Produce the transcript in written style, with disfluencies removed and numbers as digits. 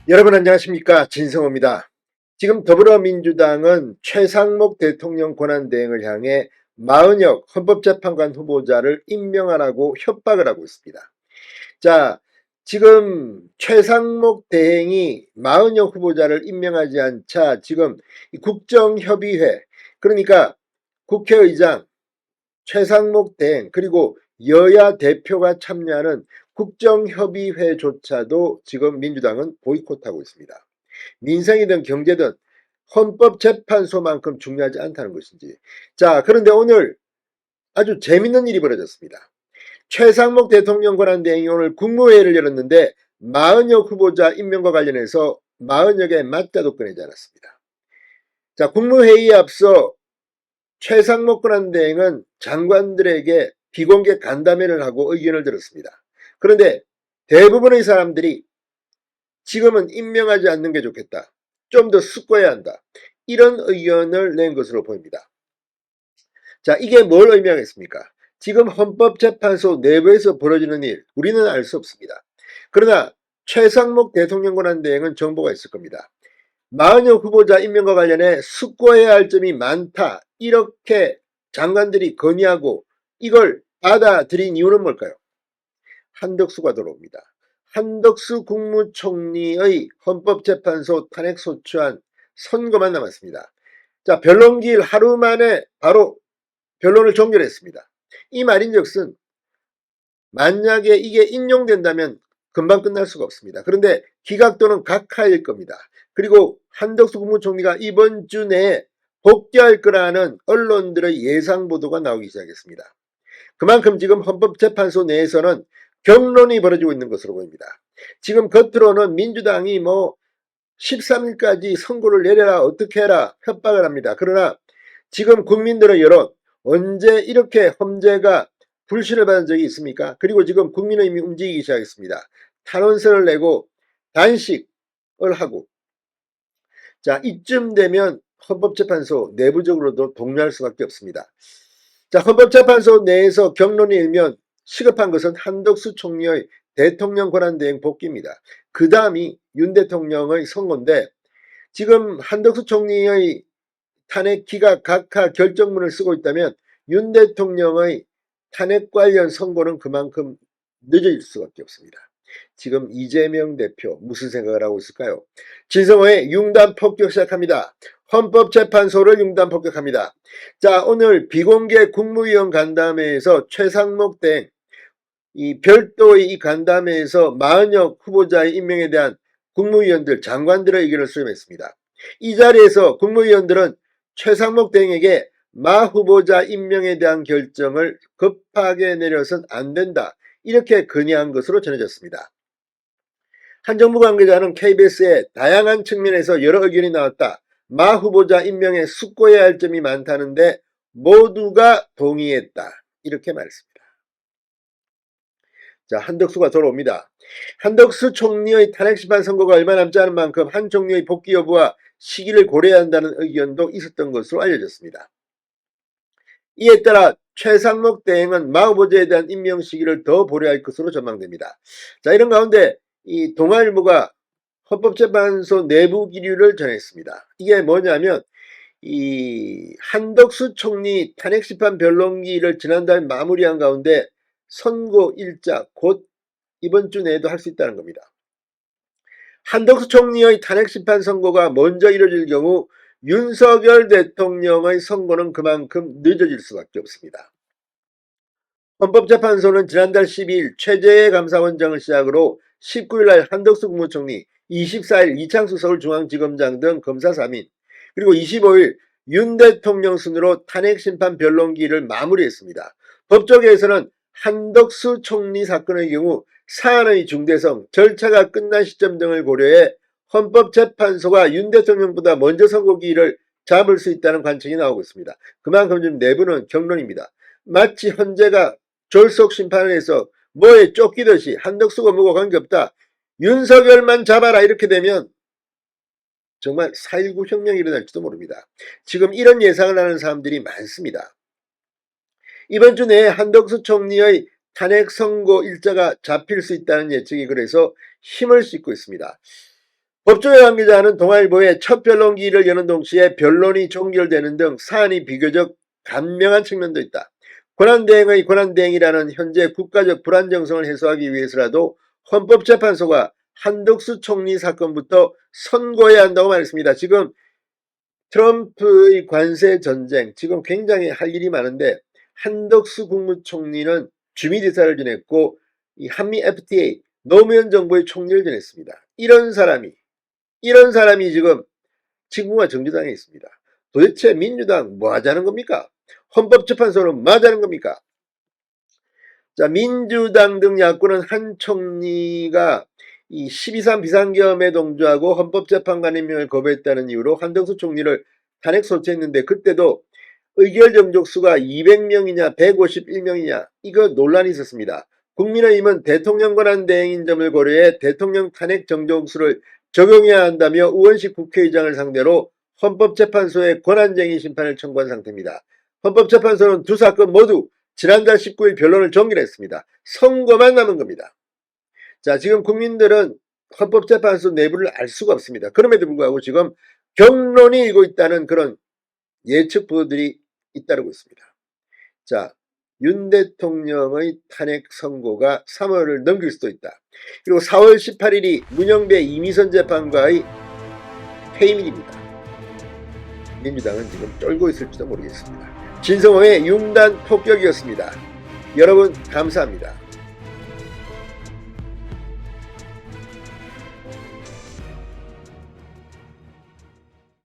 여러분 안녕하십니까, 진성호입니다. 지금 더불어민주당은 최상목 대통령 권한대행을 향해 마은혁 헌법재판관 후보자를 임명하라고 협박을 하고 있습니다. 자, 지금 최상목 대행이 마은혁 후보자를 임명하지 않자 지금 국정협의회, 그러니까 국회의장, 최상목 대행, 그리고 여야 대표가 참여하는 국정협의회조차도 지금 민주당은 보이콧하고 있습니다. 민생이든 경제든 헌법재판소만큼 중요하지 않다는 것인지. 자, 그런데 오늘 아주 재밌는 일이 벌어졌습니다. 최상목 대통령 권한대행이 오늘 국무회의를 열었는데 마은혁 후보자 임명과 관련해서 마은혁의 맞자도 꺼내지 않았습니다. 자, 국무회의에 앞서 최상목 권한대행은 장관들에게 비공개 간담회를 하고 의견을 들었습니다. 그런데 대부분의 사람들이 지금은 임명하지 않는 게 좋겠다, 좀 더 숙고해야 한다, 이런 의견을 낸 것으로 보입니다. 자, 이게 뭘 의미하겠습니까? 지금 헌법재판소 내부에서 벌어지는 일, 우리는 알 수 없습니다. 그러나 최상목 대통령 권한대행은 정보가 있을 겁니다. 마은혁 후보자 임명과 관련해 숙고해야 할 점이 많다, 이렇게 장관들이 건의하고 이걸 받아들인 이유는 뭘까요? 한덕수가 들어옵니다. 한덕수 국무총리의 헌법재판소 탄핵소추안 선거만 남았습니다. 자, 변론기일 하루 만에 바로 변론을 종결했습니다. 이 말인즉슨 만약에 이게 인용된다면 금방 끝날 수가 없습니다. 그런데 기각도는 각하일 겁니다. 그리고 한덕수 국무총리가 이번 주 내에 복귀할 거라는 언론들의 예상 보도가 나오기 시작했습니다. 그만큼 지금 헌법재판소 내에서는 격론이 벌어지고 있는 것으로 보입니다. 지금 겉으로는 민주당이 13일까지 선고를 내려라, 어떻게 해라 협박을 합니다. 그러나 지금 국민들의 여론, 언제 이렇게 헌재가 불신을 받은 적이 있습니까? 그리고 지금 국민의힘이 움직이기 시작했습니다. 탄원서를 내고 단식을 하고, 자, 이쯤 되면 헌법재판소 내부적으로도 동요할 수밖에 없습니다. 자, 헌법재판소 내에서 격론이 일면 시급한 것은 한덕수 총리의 대통령 권한대행 복귀입니다. 그 다음이 윤 대통령의 선거인데, 지금 한덕수 총리의 탄핵 기각 각하 결정문을 쓰고 있다면 윤 대통령의 탄핵 관련 선고는 그만큼 늦어질 수밖에 없습니다. 지금 이재명 대표 무슨 생각을 하고 있을까요? 진성호의 융단 폭격 시작합니다. 헌법재판소를 융단 폭격합니다. 자, 오늘 비공개 국무위원 간담회에서 최상목 등 이 별도의 이 간담회에서 마은혁 후보자의 임명에 대한 국무위원들, 장관들의 의견을 수렴했습니다. 이 자리에서 국무위원들은 최상목 등에게 마 후보자 임명에 대한 결정을 급하게 내려선 안 된다, 이렇게 건의한 것으로 전해졌습니다. 한 정부 관계자는 KBS에 다양한 측면에서 여러 의견이 나왔다, 마 후보자 임명에 숙고해야 할 점이 많다는데 모두가 동의했다, 이렇게 말했습니다. 자, 한덕수가 돌아옵니다. 한덕수 총리의 탄핵심판 선고가 얼마 남지 않은 만큼 한 총리의 복귀 여부와 시기를 고려해야 한다는 의견도 있었던 것으로 알려졌습니다. 이에 따라 최상목 대행은 마 후보자에 대한 임명 시기를 더 보류할 것으로 전망됩니다. 자, 이런 가운데 이 동아일보가 헌법재판소 내부 기류를 전했습니다. 이게 뭐냐면 이 한덕수 총리 탄핵심판 변론기를 지난달 마무리한 가운데 선고 일자 곧 이번 주 내에도 할 수 있다는 겁니다. 한덕수 총리의 탄핵심판 선고가 먼저 이뤄질 경우 윤석열 대통령의 선고는 그만큼 늦어질 수밖에 없습니다. 헌법재판소는 지난달 12일 최재해 감사원장을 시작으로 19일 날 한덕수 국무총리, 24일 이창수 서울중앙지검장 등 검사 3인, 그리고 25일 윤 대통령 순으로 탄핵심판 변론기를 마무리했습니다. 법조계에서는 한덕수 총리 사건의 경우 사안의 중대성, 절차가 끝난 시점 등을 고려해 헌법재판소가 윤 대통령보다 먼저 선고기일을 잡을 수 있다는 관측이 나오고 있습니다. 그만큼 지금 내부는 격론입니다. 마치 헌재가 졸속 심판을 해서 뭐에 쫓기듯이 한덕수가 뭐고 관계없다, 윤석열만 잡아라, 이렇게 되면 정말 4.19 혁명이 일어날지도 모릅니다. 지금 이런 예상을 하는 사람들이 많습니다. 이번 주 내에 한덕수 총리의 탄핵 선고 일자가 잡힐 수 있다는 예측이 그래서 힘을 싣고 있습니다. 법조계 관계자는 동아일보에 첫 변론기일을 여는 동시에 변론이 종결되는 등 사안이 비교적 간명한 측면도 있다. 권한대행의 권한대행이라는 현재 국가적 불안정성을 해소하기 위해서라도 헌법재판소가 한덕수 총리 사건부터 선고해야 한다고 말했습니다. 지금 트럼프의 관세 전쟁, 지금 굉장히 할 일이 많은데 한덕수 국무총리는 주미대사를 지냈고 이 한미 FTA 노무현 정부의 총리를 지냈습니다. 이런 사람이 지금 친구가 정지당에 있습니다. 도대체 민주당 뭐 하자는 겁니까? 헌법재판소는 뭐 하자는 겁니까? 자, 민주당 등 야권은 한 총리가 이 12.3 비상계엄에 동조하고 헌법재판관 임명을 거부했다는 이유로 한덕수 총리를 탄핵 소추했는데 그때도 의결 정족수가 200명이냐 151명이냐 이거 논란이 있었습니다. 국민의힘은 대통령 권한 대행인 점을 고려해 대통령 탄핵 정족수를 적용해야 한다며 우원식 국회의장을 상대로 헌법재판소에 권한쟁의 심판을 청구한 상태입니다. 헌법재판소는 두 사건 모두 지난달 19일 변론을 종결했습니다. 선고만 남은 겁니다. 자, 지금 국민들은 헌법재판소 내부를 알 수가 없습니다. 그럼에도 불구하고 지금 경론이 일고 있다는 그런 예측 보도들이 잇따르고 있습니다. 자, 윤 대통령의 탄핵 선고가 3월을 넘길 수도 있다. 그리고 4월 18일이 문영배 이미선 재판과의 회의일입니다. 민주당은 지금 쫄고 있을지도 모르겠습니다. 진성호의 융단 폭격이었습니다. 여러분 감사합니다.